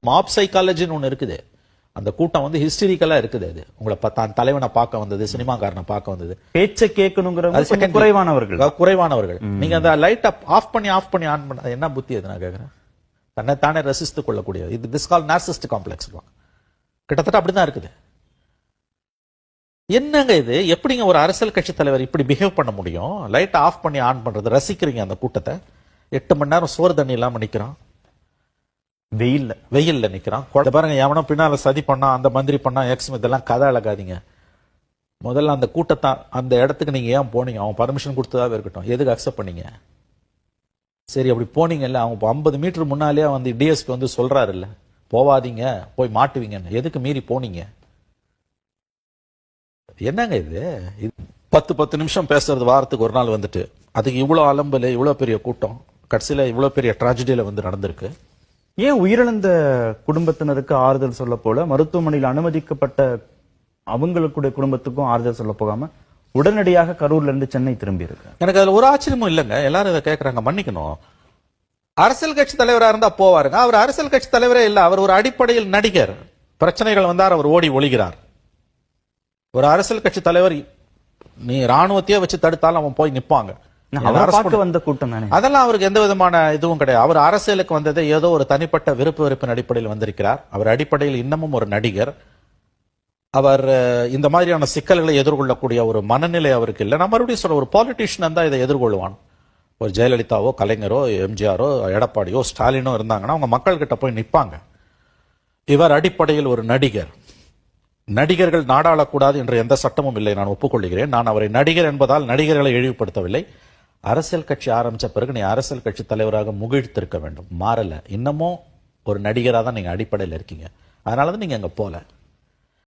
Mop சைக்காலஜின்னு ஒண்ணு இருக்குது. அந்த கூட்டம் வந்து ஹிஸ்டரிக்கலா இருக்குது. அது உங்களை தலைவனை பார்க்க வந்தது, சினிமாக்காரனை பார்க்க வந்தது, பேச்சை கேட்கணுங்கிற குறைவானவர்கள். நீங்க அந்த லைட் ஆஃப் பண்ணி ஆன் பண்ண என்ன புத்தி அது? நான் கேட்கிறேன். தன்னைத்தானே ரசித்து கொள்ளக்கூடியது. இது திஸ் கால் நார்சிஸ்ட் காம்ப்ளெக்ஸ். கிட்டத்தட்ட அப்படிதான் இருக்குது. என்னங்க இது? எப்படிங்க ஒரு அரசியல் கட்சி தலைவர் இப்படி பிஹேவ் பண்ண முடியும்? லைட் ஆஃப் பண்ணி ஆன் பண்றது, ரசிக்கிறீங்க அந்த கூட்டத்தை. 8 மணி நேரம் சோறு தண்ணி இல்லாம நிக்கிறான், வெயில்ல நிக்கிறான். பாருங்க, எவனோ பின்னால சதி பண்ணா, அந்த மந்திரி பண்ணா, எக்ஸ், இதெல்லாம் கதை அழகாதீங்க. முதல்ல அந்த கூட்டத்தை, அந்த இடத்துக்கு நீங்க ஏன் போனீங்க? அவன் பர்மிஷன் கொடுத்ததாவே இருக்கட்டும், எதுக்கு அக்செப்ட் பண்ணீங்க? சரி, அப்படி போனீங்கல்ல, அவங்க 50 மீட்டர் முன்னாலே வந்து டிஎஸ்பி வந்து சொல்றாரு இல்ல, போவாதீங்க, போய் மாட்டுவீங்கன்னு. எதுக்கு மீறி போனீங்க? என்னங்க இது? 10 நிமிஷம் பேசுறது வாரத்துக்கு ஒரு நாள் வந்துட்டு, அதுக்கு இவ்வளவு அலம்பல, இவ்வளவு பெரிய கூட்டம், கடைசியில இவ்வளவு பெரிய டிராஜடியில வந்து நடந்திருக்கு. ஏன் உயிரிழந்த குடும்பத்தினருக்கு ஆறுதல் சொல்ல போல, மருத்துவமனையில் அனுமதிக்கப்பட்ட அவங்களுடைய குடும்பத்துக்கும் ஆறுதல் சொல்ல போகாம உடனடியாக கரூர்ல இருந்து சென்னை திரும்பி இருக்கு? எனக்கு அதுல ஒரு ஆச்சரியமும் இல்லைங்க. எல்லாரும் இதை கேட்கறாங்க, மன்னிக்கணும். அரசியல் கட்சி தலைவரா இருந்தா போவாருங்க. அவர் அரசியல் கட்சி தலைவரே இல்ல, அவர் ஒரு அடிப்படையில் நடிகர். பிரச்சனைகள் வந்தார், அவர் ஓடி ஒளிகிறார். ஒரு அரசியல் கட்சி தலைவர் நீ ராணுவத்தையே வச்சு தடுத்தாலும் அவன் போய் நிப்பாங்க. வந்த கூட்டம் தானே, அதெல்லாம் அவருக்கு எந்த விதமான இதுவும் கிடையாது. அவர் அரசியலுக்கு வந்ததே ஏதோ ஒரு தனிப்பட்ட விருப்பு வெறுப்பின் அடிப்படையில் வந்திருக்கிறார். அவர் அடிப்படையில் இன்னமும் ஒரு நடிகர். அவர் இந்த மாதிரியான சிக்கல்களை எதிர்கொள்ளக்கூடிய ஒரு மனநிலை அவருக்கு இல்லை. நான் மறுபடியும் சொல்ற, ஒரு பாலிட்டிஷியன் தான் இதை எதிர்கொள்வான். ஒரு ஜெயலலிதாவோ, கலைஞரோ, எம்ஜிஆரோ, எடப்பாடியோ, ஸ்டாலினோ இருந்தாங்கன்னா அவங்க மக்கள் கிட்ட போய் நிப்பாங்க. இவர் அடிப்படையில் ஒரு நடிகர். நடிகர்கள் நாடாளக்கூடாது என்ற எந்த சட்டமும் இல்லை, நான் ஒப்புக்கொள்கிறேன். நான் அவரை நடிகர் என்பதால் நடிகர்களை இழிவுபடுத்தவில்லை. அரசியல் கட்சி ஆரம்பிச்ச பிறகு நீ அரசியல் கட்சி தலைவராக முகிழ்த்திருக்க வேண்டும். மாறல, இன்னமும் ஒரு நடிகராக தான் நீங்க அடிப்படையில் இருக்கீங்க. அதனாலதான் நீங்க அங்க போல.